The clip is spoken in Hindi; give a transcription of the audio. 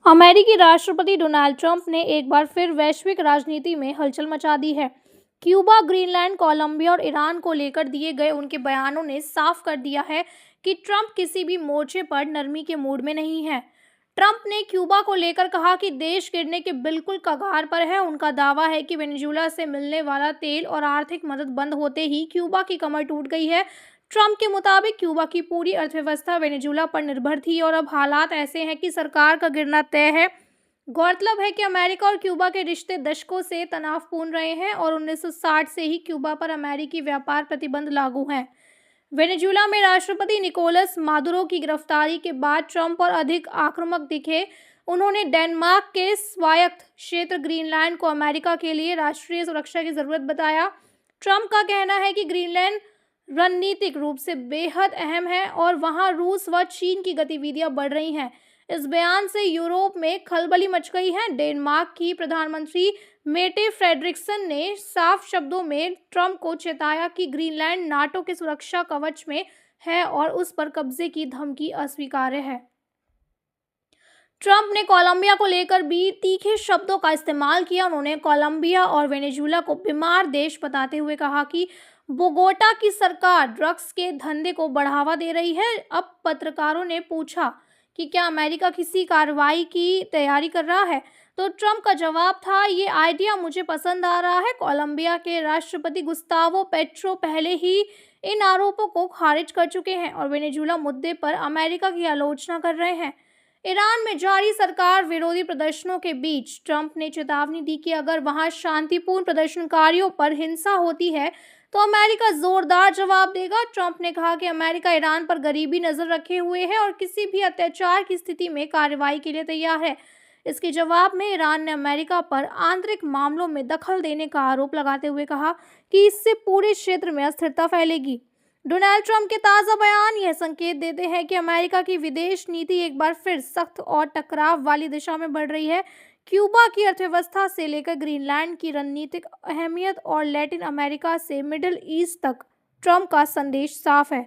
अमेरिकी राष्ट्रपति डोनाल्ड ट्रंप ने एक बार फिर वैश्विक राजनीति में हलचल मचा दी है। क्यूबा, ग्रीनलैंड, कोलंबिया और ईरान को लेकर दिए गए उनके बयानों ने साफ कर दिया है कि ट्रंप किसी भी मोर्चे पर नरमी के मूड में नहीं है। ट्रंप ने क्यूबा को लेकर कहा कि देश गिरने के बिल्कुल कगार पर है। उनका दावा है कि वेनेजुएला से मिलने वाला तेल और आर्थिक मदद बंद होते ही क्यूबा की कमर टूट गई है। ट्रंप के मुताबिक क्यूबा की पूरी अर्थव्यवस्था वेनेजुएला पर निर्भर थी और अब हालात ऐसे हैं कि सरकार का गिरना तय है। गौरतलब है कि अमेरिका और क्यूबा के रिश्ते दशकों से तनावपूर्ण रहे हैं और 1960 से ही क्यूबा पर अमेरिकी व्यापार प्रतिबंध लागू हैं। वेनेजुएला में राष्ट्रपति निकोलस मादुरो की गिरफ्तारी के बाद ट्रंप और अधिक आक्रामक दिखे। उन्होंने डेनमार्क के स्वायत्त क्षेत्र ग्रीनलैंड को अमेरिका के लिए राष्ट्रीय सुरक्षा की जरूरत बताया। ट्रंप का कहना है कि ग्रीनलैंड रणनीतिक रूप से बेहद अहम है और वहां रूस व चीन की गतिविधियां बढ़ रही हैं। इस बयान से यूरोप में खलबली मच गई है। डेनमार्क की प्रधानमंत्री मेटे फ्रेडरिक्सन ने साफ शब्दों में ट्रंप को चेताया कि ग्रीनलैंड नाटो के सुरक्षा कवच में है और उस पर कब्जे की धमकी अस्वीकार्य है। ट्रंप ने कोलंबिया को लेकर भी तीखे शब्दों का इस्तेमाल किया। उन्होंने कोलंबिया और वेनेजुएला को बीमार देश बताते हुए कहा कि बोगोटा की सरकार ड्रग्स के धंधे को बढ़ावा दे रही है। अब पत्रकारों ने पूछा कि क्या अमेरिका किसी कार्रवाई की तैयारी कर रहा है, तो ट्रंप का जवाब था, ये आइडिया मुझे पसंद आ रहा है। कोलंबिया के राष्ट्रपति गुस्तावो पेट्रो पहले ही इन आरोपों को खारिज कर चुके हैं और वेनेजुएला मुद्दे पर अमेरिका की आलोचना कर रहे हैं। ईरान में जारी सरकार विरोधी प्रदर्शनों के बीच ट्रंप ने चेतावनी दी कि अगर वहां शांतिपूर्ण प्रदर्शनकारियों पर हिंसा होती है तो अमेरिका जोरदार जवाब देगा। ट्रंप ने कहा कि अमेरिका ईरान पर गरीबी नजर रखे हुए है और किसी भी अत्याचार की स्थिति में कार्रवाई के लिए तैयार है। इसके जवाब में ईरान ने अमेरिका पर आंतरिक मामलों में दखल देने का आरोप लगाते हुए कहा कि इससे पूरे क्षेत्र में अस्थिरता फैलेगी। डोनाल्ड ट्रंप के ताज़ा बयान यह संकेत देते हैं कि अमेरिका की विदेश नीति एक बार फिर सख्त और टकराव वाली दिशा में बढ़ रही है। क्यूबा की अर्थव्यवस्था से लेकर ग्रीनलैंड की रणनीतिक अहमियत और लैटिन अमेरिका से मिडिल ईस्ट तक ट्रंप का संदेश साफ है।